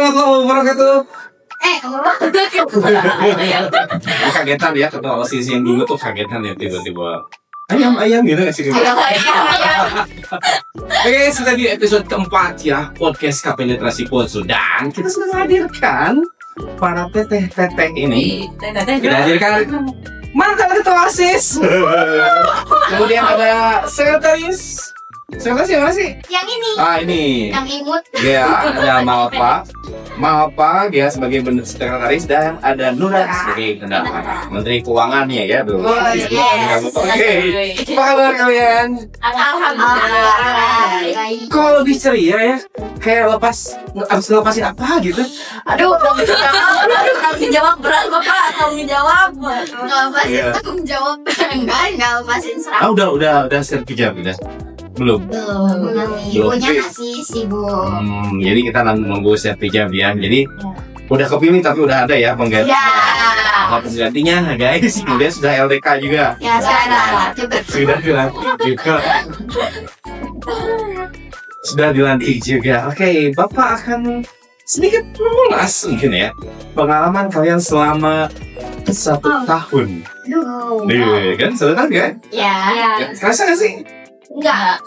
warahmatullahi wabarakatuh. Kagetan ya ketua OSIS yang dulu tuh kagetan ya tiba-tiba ayam gitu nggak sih? Oke, sudah di episode keempat ya podcast Kapenetrasi Poso dan kita sudah menghadirkan para teteh ini. Kita hadirkan mantan ketua OSIS. Kemudian ada sekretaris. Sekretaris yang mana sih? Yang ini. Ah, ini. Yang imut. Ya, ada Malpa dia sebagai sekretaris dan ada Nura sebagai Menteri Keuangannya ya dulu. Oke. Apa kabar kalian? Alhamdulillah. Kok lebih ceria ya? Kayak abis ngelepasin apa gitu? Aduh, tanggung jawab berat Bapak, tanggung jawab. Tanggung jawab enggak lepasin serap. Ah, udah siap kerja udah. Belum. Ibunya masih sibuk. Jadi kita nunggu siap kerja ya. Jadi udah kepilih tapi udah ada ya pengganti. Ya. Penggantinya guys, kemudian sudah LDK juga. Ya, sudah Sudah dilantik juga. Sudah dilantik juga. Oke, Bapak akan sedikit mengulas mungkin ya pengalaman kalian selama 1 tahun. Kan 1 tahun kan? Ya. Kerasa gak sih? Enggak.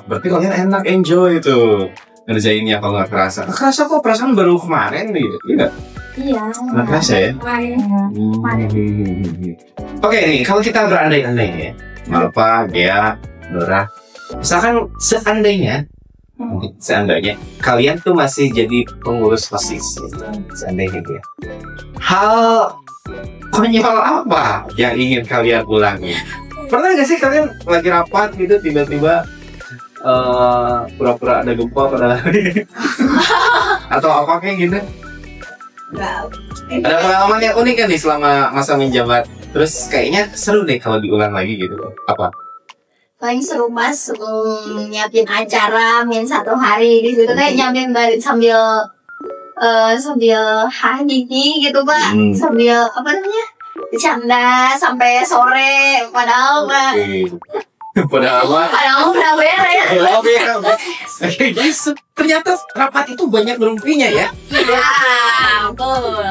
Berarti kalian enak enjoy itu ngerjainnya kalau nggak kerasa. Kerasa kok perasaan baru kemarin nih, Iya. Nggak kerasa ya? Oke nih, kalau kita berandai-andai ya, Malpa, Gea, Nora, misalkan seandainya kalian tuh masih jadi pengurus OSIS, seandainya ya, hal konyol apa yang ingin kalian ulangi? Pernah gak sih kalian lagi rapat gitu tiba-tiba pura-pura ada gempa pada hari atau apa kayak gitu? Ada pengalaman yang unik kan nih selama masa menjabat? Terus kayaknya seru deh kalau diulang lagi gitu. Apa? Paling seru Mas nyiapin acara min 1 hari di situ kayak nyiapin sambil hahihi gitu Pak, sambil apa namanya? Bercanda sampai sore padahal Pak. Padahal udah beres. Oke, jadi ternyata rapat itu banyak ngerumpinya ya. Iya, betul.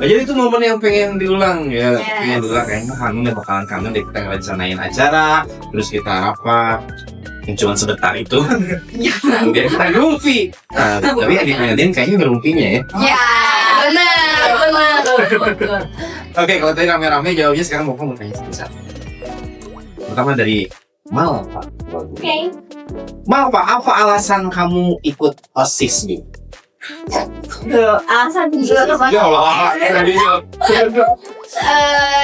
Jadi itu momen yang pengen diulang ya. Pengen diulang kayaknya kangen bakalan deh kita ngelaksanain acara, terus kita rapat yang cuma sebentar itu. Kemudian kita ngerumpi. Tapi yang kayaknya ngerumpinya ya. Ya, benar. Oke, kalau tadi rame-rame jawabnya sekarang mau tanya satu-satu. Pertama dari Malpa. Oke. Malpa, apa alasan kamu ikut OSIS nih? Alasan juga Pak. Ya Allah,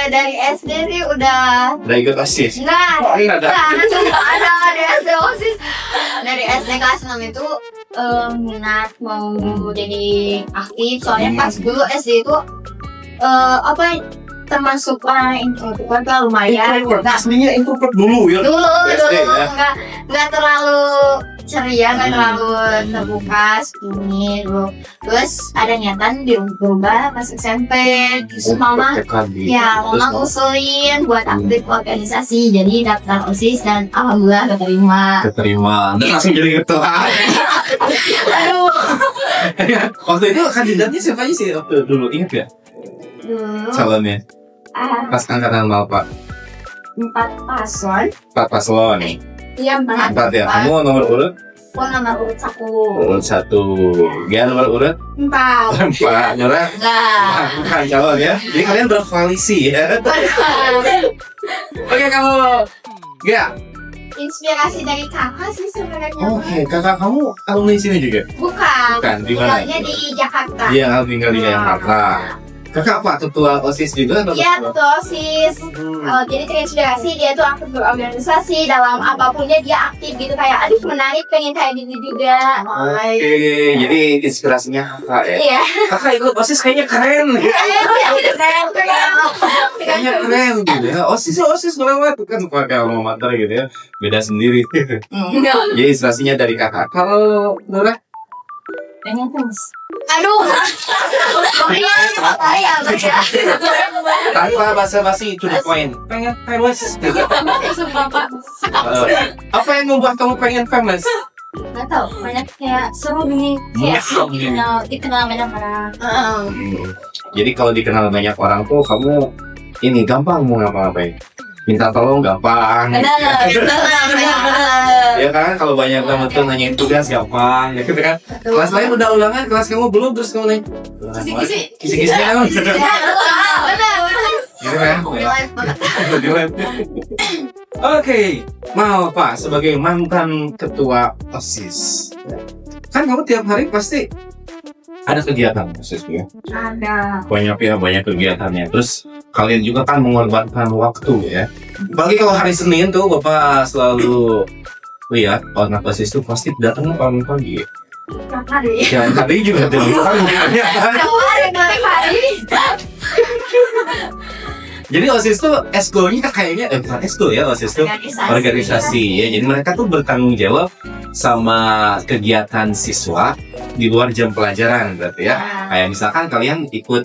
dari SD sih udah ikut OSIS. Enggak ada dari SD OSIS. Dari SD kelas 6 itu minat mau jadi aktif. Soalnya pas dulu SD itu termasuk orang introvert kan lumayan. Aslinya introvert dulu ya. Dulu SD, ya? nggak terlalu ceria, nggak terlalu terbuka ini dulu. Terus ada niatan berubah pas SMP. Terus mama usulin buat aktif organisasi. Jadi daftar OSIS dan alhamdulillah keterima. Dan langsung jadi ketua. Aduh. Waktu itu kandidatnya siapa aja sih waktu dulu, ingat gak? Dulu calonnya pas angkatan Malpa 4 paslon nih. Iya 4 ya. Kamu nomor urut? Nomor urut 1. Urut 1. Dia nomor urut 4. Nyerah? Bukan calon ya. Jadi kalian berkoalisi ya. Oke, kamu Gak? Inspirasi dari kakak sih sebenarnya. Oke, kakak kamu alumni sini juga? Bukan. Di mana? Tinggalnya di Jakarta. Iya, tinggal di Jakarta. Kakak apa? Ketua OSIS juga atau? Iya, ketua OSIS. Jadi terinspirasi dia tuh aktif berorganisasi dalam apapunnya dia aktif gitu kayak aduh menarik pengen kayak gini juga. Oke, jadi inspirasinya kakak ya. Iya. Kakak ikut OSIS kayaknya keren. Kayaknya keren gitu ya. OSIS ngelewat kan pakai alma mater gitu ya. Beda sendiri. Jadi inspirasinya dari kakak. Kalau Nora? Pengen terus. Aduh. Tanpa basa-basi to the point. Pengen famous. Apa yang membuat kamu pengen famous? nggak tahu banyak kayak seru nih kayak dikenal banyak orang. Jadi kalau dikenal banyak orang tuh kamu ini gampang mau ngapa-ngapain. Minta tolong gampang. Ya kan kalau banyak teman tuh nanyain tugas gampang ya gitu kan. Kelas lain udah ulangan, kelas kamu belum terus kamu nanya. Kisi-kisi kan. Benar. Gitu kan? Oke, mau Pak sebagai mantan ketua OSIS. Kan kamu tiap hari pasti ada kegiatan OSIS ya? Ada. Banyak kegiatannya. Terus kalian juga kan mengorbankan waktu ya. Bagi kalau hari Senin tuh Bapak selalu lihat anak OSIS tuh pasti datang pagi-pagi. Tiap hari. Tiap hari juga datang pagi. Tiap hari. Jadi OSIS tuh eskul-nya kayaknya bukan eskul ya, OSIS tuh organisasi ya. Jadi mereka tuh bertanggung jawab sama kegiatan siswa di luar jam pelajaran berarti ya. Kayak misalkan kalian ikut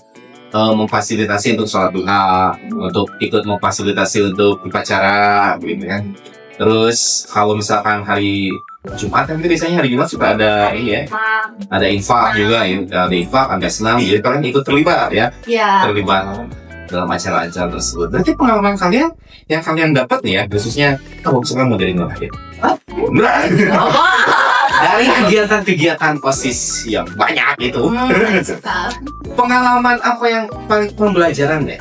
memfasilitasi untuk sholat duha, untuk ikut memfasilitasi untuk upacara gitu kan. Terus kalau misalkan hari Jumat kan biasanya hari Jumat suka ada ini ya. Ada infak juga ya, ada infak, ada senam. Jadi kalian ikut terlibat ya. Terlibat dalam acara-acara tersebut. Berarti pengalaman kalian yang kalian dapat nih ya, khususnya kamu sekarang mau dari mana ya? Dari kegiatan-kegiatan OSIS yang banyak itu. Pengalaman apa yang paling pembelajaran deh?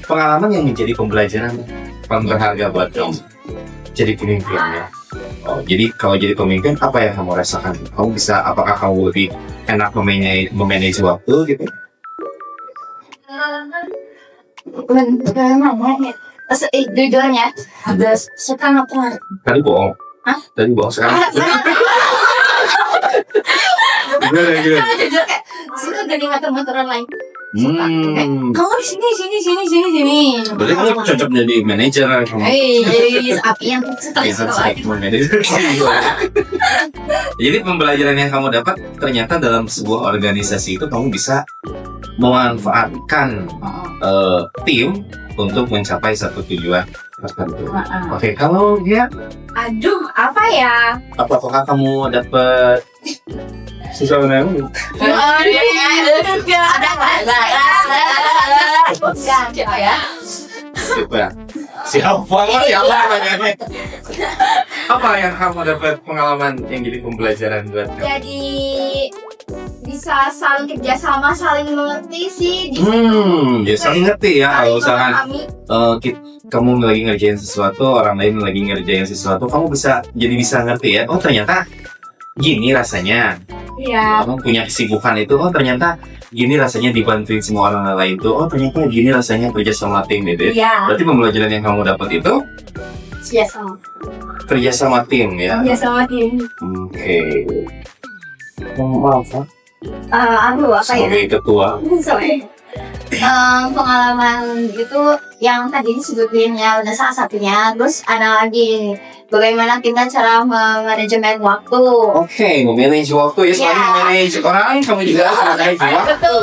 Pengalaman yang menjadi pembelajaran paling berharga buat kamu. Jadi pemimpin ya. Oh, jadi kalau jadi pemimpin apa yang kamu rasakan? Kamu bisa, apakah kamu lebih enak memanage waktu gitu? Jujurnya ada suka ngapain? Tadi bohong. Hah? Tadi bohong sekarang. Gimana? Suka jadi motor-motoran lain. Kamu di sini. Berarti kamu cocok jadi manajer. Api yang Jadi pembelajaran yang kamu dapat ternyata dalam sebuah organisasi itu kamu bisa memanfaatkan tim untuk mencapai satu tujuan tertentu. Oke, kalau dia, apa ya? apakah kamu dapat sosial media? Siapa ya namanya? Apa yang kamu dapat pengalaman yang jadi pembelajaran buat kamu? Jadi bisa saling kerjasama, saling mengerti sih. Ya saling ngerti ya. Kalau misalkan kamu lagi ngerjain sesuatu, orang lain lagi ngerjain sesuatu, kamu bisa ngerti ya. Oh ternyata gini rasanya. Iya. Kamu punya kesibukan itu. Oh ternyata gini rasanya dibantuin semua orang lain tuh. Oh ternyata gini rasanya kerja sama tim gitu. Iya. Berarti pembelajaran yang kamu dapat itu kerja sama tim ya. Kerja sama tim. Oke. Maaf. Apa ya? Sebagai ketua. Pengalaman itu yang tadi disebutin ya udah salah satunya. Terus ada lagi bagaimana kita cara memanajemen waktu. Oke, memanage waktu ya. Selain memanage orang, kamu juga harus memanage waktu. Betul.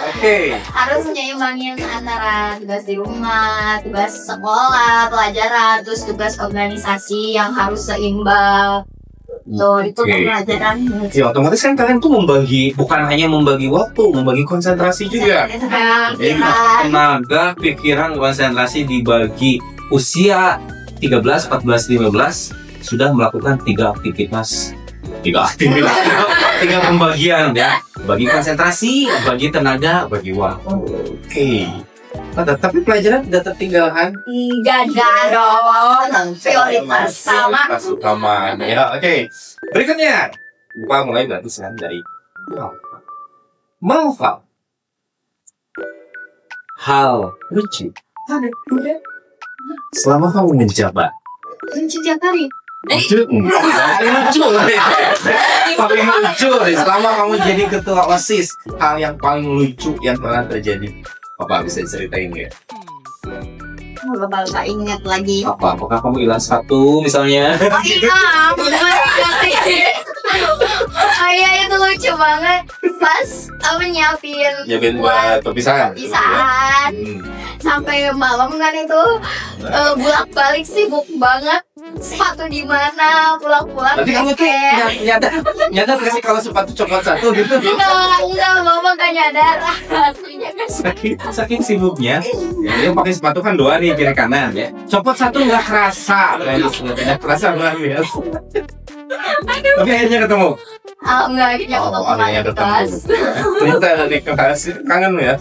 Oke. Harus menyeimbangin antara tugas di rumah, tugas sekolah, pelajaran, terus tugas organisasi yang harus seimbang. Tuh, itu pelajaran. Ya otomatis kan kalian tuh bukan hanya membagi waktu, membagi konsentrasi juga. Jadi tenaga, pikiran, konsentrasi dibagi usia 13, 14, 15 sudah melakukan 3 aktivitas, 3 pembagian ya. Bagi konsentrasi, bagi tenaga, bagi waktu. Oke. Tapi pelajaran tidak tertinggalkan. Tidak dong. Prioritas utama. Ya, oke. Berikutnya, Lupa mulai berarti sekarang dari Malva. Hal lucu selama kamu menjabat. Lucu tiap hari. Lucu paling lucu selama kamu jadi ketua OSIS. Hal yang paling lucu yang pernah terjadi, apa bisa diceritain ya? Bapak tak ingat lagi. Apakah kamu hilang satu misalnya? Iya itu lucu banget. Pas nyiapin buat perpisahan. Sampai malam kan itu bolak-balik sibuk banget. sepatu di mana, pulang-pulang. Berarti kamu tuh nyadar gak sih kalau sepatu copot satu gitu? Enggak, mama gak nyadar. Aslinya kan Saking sibuknya, dia pakai sepatu kan 2 nih kiri kanan ya. Copot satu nggak kerasa, nggak kerasa luar biasa. Tapi akhirnya ketemu. enggak, akhirnya ketemu akhirnya di ketemu. kelas. Ternyata ada di kelas, kangen ya.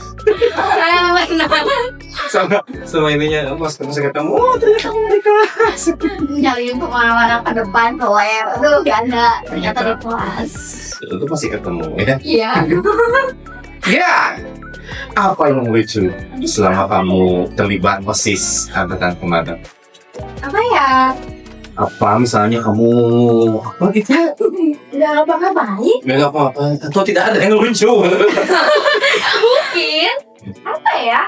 Sama ininya, pas ketemu, oh ternyata kamu di kelas. Nyariin kemana-mana ke depan, ke web. Aduh, gak ada. Ternyata di kelas. Itu pasti ketemu ya. Iya. Ya, apa yang lucu selama kamu terlibat OSIS angkatan pemadam? Apa ya? Apa misalnya kamu apa gitu? Udah ngapa-ngapain? Nggak apa-apa, atau tidak ada yang lucu? Mungkin. Apa ya?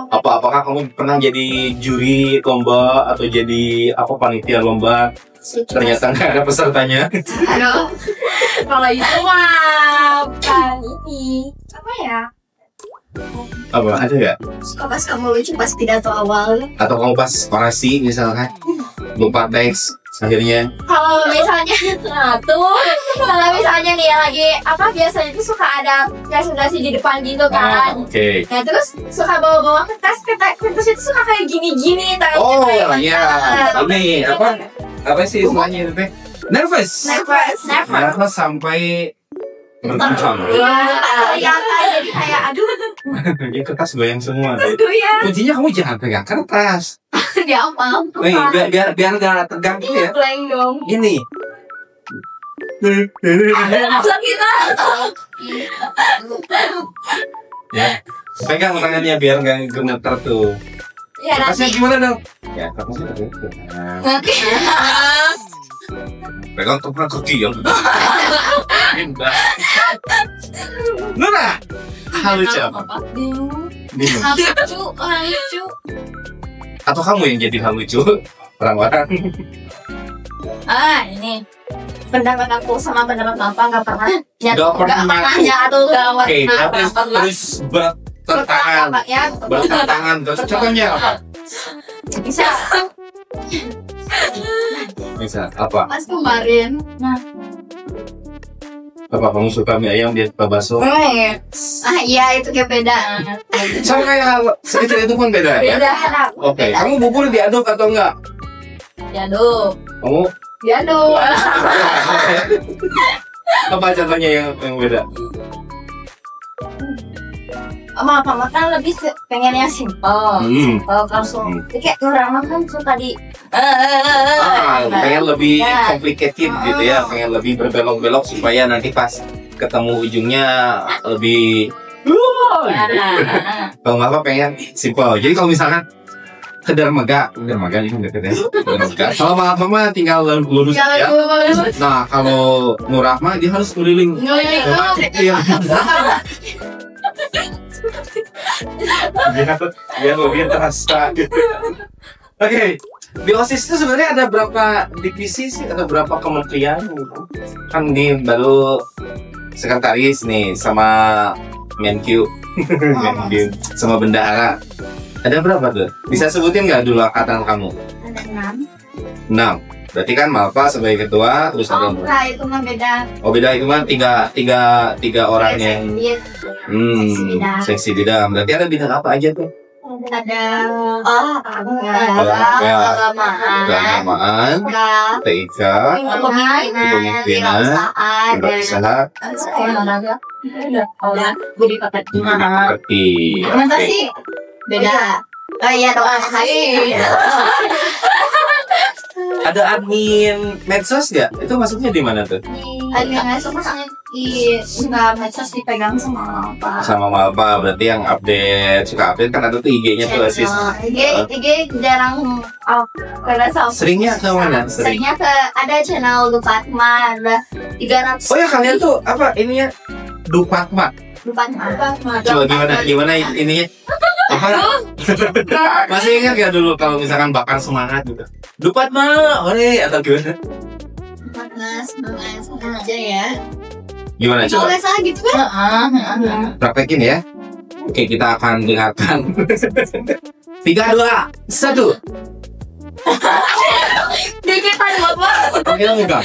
Apakah kamu pernah jadi juri lomba atau jadi panitia lomba? Ternyata nggak ada pesertanya. Aduh. Kalau itu mah bukan ini. Apa ya? Apa ada nggak? Suka pas kamu lucu pas pidato awal. Atau kamu pas orasi misalkan lupa teks akhirnya? Kalau misalnya kalau misalnya nih lagi biasanya itu suka ada presentasi di depan gitu kan. Oke. Nah terus suka bawa-bawa kertas itu suka kayak gini-gini tangannya Oh kayak iya, ini apa sih istilahnya itu teh? Nervous sampai berkacang. ya jadi kayak aduh Ya kertas goyang semua. ya Kuncinya kamu jangan pegang kertas. dia apa Biar nggak tegang gitu ya. blank dong Gini. sakit Ya, pegang tangannya biar nggak gemeter tuh. ya Kertasnya nanti gimana dong? Ya kertasnya gitu. nanti Pegang toprak kaki yang indah. Nura, hal lucu apa? Bingung. lucu Atau kamu yang jadi hal lucu? Orang-orang. ini pendapat aku sama pendapat bapak nggak pernah Nggak pernah. nyatu nggak Oke, pernah terus bertentangan. ya Bertentangan terus contohnya apa? bisa Misal apa? pas kemarin Apa kamu suka mie ayam dia suka bakso? iya itu kayak beda Sama kayak itu pun beda ya? beda Oke, kamu bubur diaduk atau enggak? diaduk Kamu diaduk apa contohnya yang beda? sama apa kan lebih pengen yang simple langsung kayak orang kan suka di Pengen lebih Ya. complicated gitu ya, pengen lebih berbelok-belok supaya nanti pas ketemu ujungnya lebih kalau nggak apa pengen simple. Jadi kalau misalkan ke dermaga ini nggak ya. Dermaga. Kalau mah tinggal lurus ya. Nah kalau murah mah dia harus keliling. Iya. Biar lebih terasa gitu. Oke, di OSIS itu sebenarnya ada berapa divisi sih? Ada berapa kementerian? Kan ini baru sekretaris nih sama Menq, sama bendahara. Ada berapa tuh? Bisa sebutin nggak dulu angkatan kamu? ada 6. Berarti kan Malpa sebagai ketua, terus ada enggak itu mah beda oh beda itu mah tiga orang yang seksi bidang. Berarti ada bidang apa aja tuh? ada Keagamaan, TIK, kepemimpinan, wirausaha, budi pekerti masa sih beda iya doa Ada admin medsos nggak? Itu masuknya di mana tuh? admin medsos maksudnya enggak medsos dipegang sama apa Sama Malpa, berarti yang suka update kan ada tuh IG-nya tuh Asis. IG jarang karena sama Seringnya ke mana? seringnya ke ada channel Dupatma ada 300 Oh ya kalian tuh apa ininya? Dupatma. Dupatma Coba gimana ininya? Apa? Masih ingat gak dulu kalau misalkan bakar semangat gitu? Dupatma, ore atau gimana? semangat aja ya Gimana kalau coba? nggak salah gitu kan Praktekin ya. Oke, kita akan dengarkan. 3, 2, 1. dikitan Bapak. Kita enggak.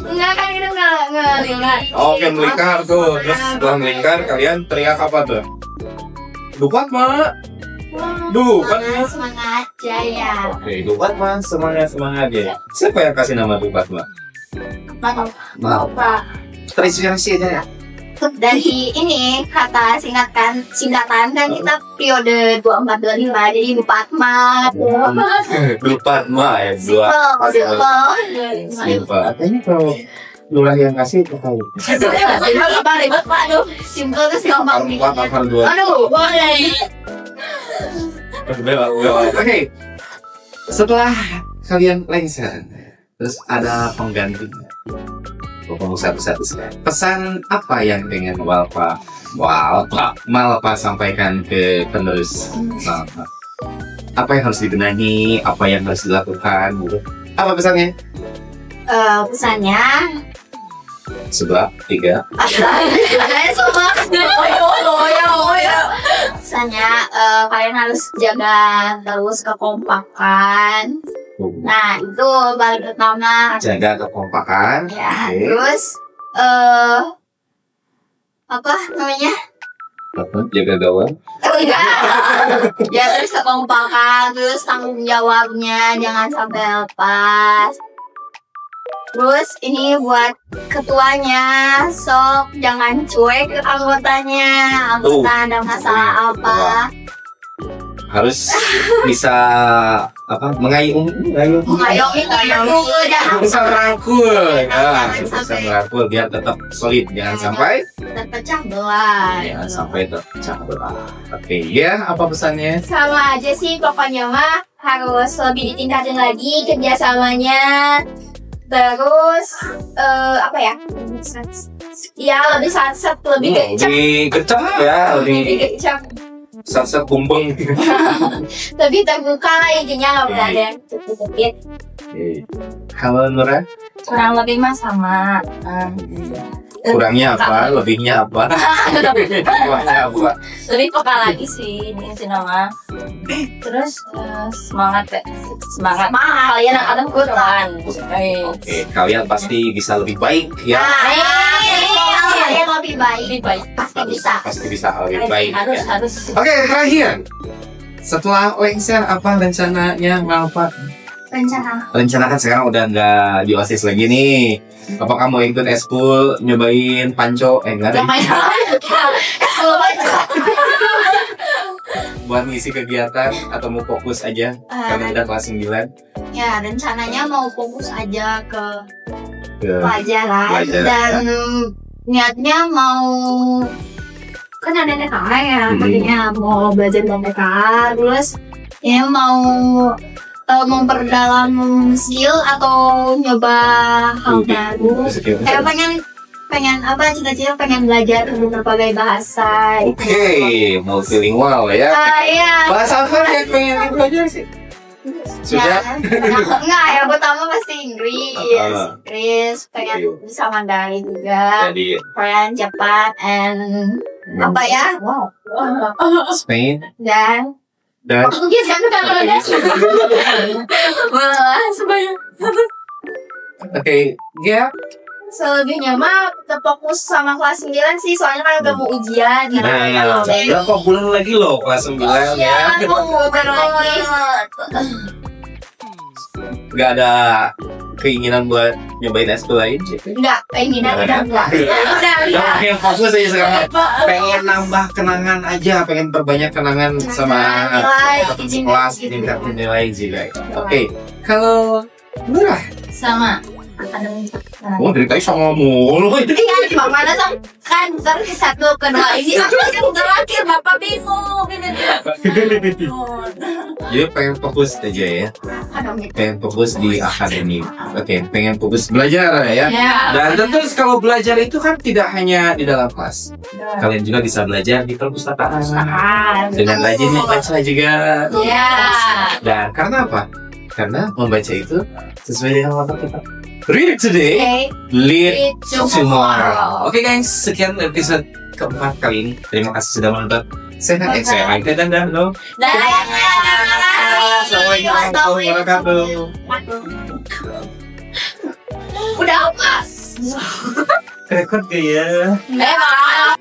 Enggak kan itu enggak. Oke, melingkar tuh. Terus setelah melingkar kalian teriak apa tuh? Dupat, Mak. Semangat jaya. Oke, Dupat, Mak. Semangat ya. Siapa yang kasih nama Dupat, Mak? Bapak. Terinspirasi aja ya. Dari ini kata singkatan kan kita periode 24-25 jadi Dupatma. Dupatma ya, dua. Simple. Katanya kalau lurah yang kasih itu tahu. Apa ribet Pak? Aduh, simple terus gampang. Aduh, boleh. Oke. Setelah kalian lengser, terus ada pengganti. Ngomong satu-satu. Pesan apa yang pengen Malpa sampaikan ke penerus Malpa? Apa yang harus dibenahi? Apa yang harus dilakukan? Apa pesannya? Pesannya Sebelah, tiga. Pesannya kalian harus jaga terus kekompakan. Nah itu paling utama. Jaga kekompakan. Ya, terus apa namanya? Jaga gawang. Ya terus kekompakan, terus tanggung jawabnya jangan sampai lepas. Terus ini buat ketuanya, sok jangan cuek ke anggotanya. Anggota ada masalah apa? Harus bisa mengayomi bisa merangkul bisa merangkul biar tetap solid, jangan sampai terpecah belah. Oke, ya, apa pesannya? Sama aja sih pokoknya mah, harus lebih ditingkatin lagi kerjasamanya. Terus apa ya? Ya lebih satset, lebih kencang ya, lebih kencang. Satset bumbeng. Lebih terbuka lah intinya, nggak boleh ada yang tutup-tutupin. Kalau Nura? Kurang lebih mah sama. Kurangnya apa? Lebihnya apa? Kurangnya apa? Lebih peka lagi sih ini nama. Terus semangat kalian akan kurang. Oke, kalian pasti bisa lebih baik ya. Kalian lebih baik. Pasti bisa lebih baik. Harus. Oke, terakhir. Setelah lengser apa rencananya Malpa? Rencana kan sekarang udah nggak di OSIS lagi nih. Apa kamu ikut eskul nyobain panco? Enggak deh. Buat ngisi kegiatan atau mau fokus aja karena udah kelas 9? Ya, rencananya mau fokus aja ke pelajaran dan niatnya mau kan ada TKA ya, makanya mau belajar TKA, terus ya mau memperdalam skill atau nyoba hal baru. Kayak pengen apa, cita-cita pengen belajar berbagai bahasa. Oke, multilingual ya. Iya. Bahasa apa yang pengen belajar sih? Sudah? Enggak, yang pertama pasti Inggris, pengen bisa Mandarin juga. Jadi Korean, Jepang, and apa ya? Spain dan Portugis kan kalau ada sebanyak. Oke, ya. Selebihnya mah terfokus sama kelas 9 sih, soalnya kan udah mau ujian gitu. Berapa bulan lagi loh kelas 9 ya? Gak ada keinginan buat nyobain eskul lain sih? Enggak, keinginan udah. Yang fokus aja sekarang. Pengen nambah kenangan aja, pengen perbanyak kenangan sama kelas, tingkatin nilai juga. Oke, kalau Nurah? Sama. Oh, dari tadi sama mulu. Iya, mana kan terus satu kedua ini yang terakhir Bapak bingung Jadi pengen fokus aja ya. Pengen fokus di akademik. Oke, pengen fokus belajar ya. Dan tentu kalau belajar itu kan tidak hanya di dalam kelas. Kalian juga bisa belajar di perpustakaan. Dengan rajin membaca juga. Iya. Dan karena apa? Karena membaca itu sesuai dengan mata kita. Read today, lead tomorrow. Oke guys, sekian episode keempat kali ini. Terima kasih sudah menonton. Saya dan Assalamualaikum warahmatullahi wabarakatuh. Udah apa? Rekod gak ya? Maaf.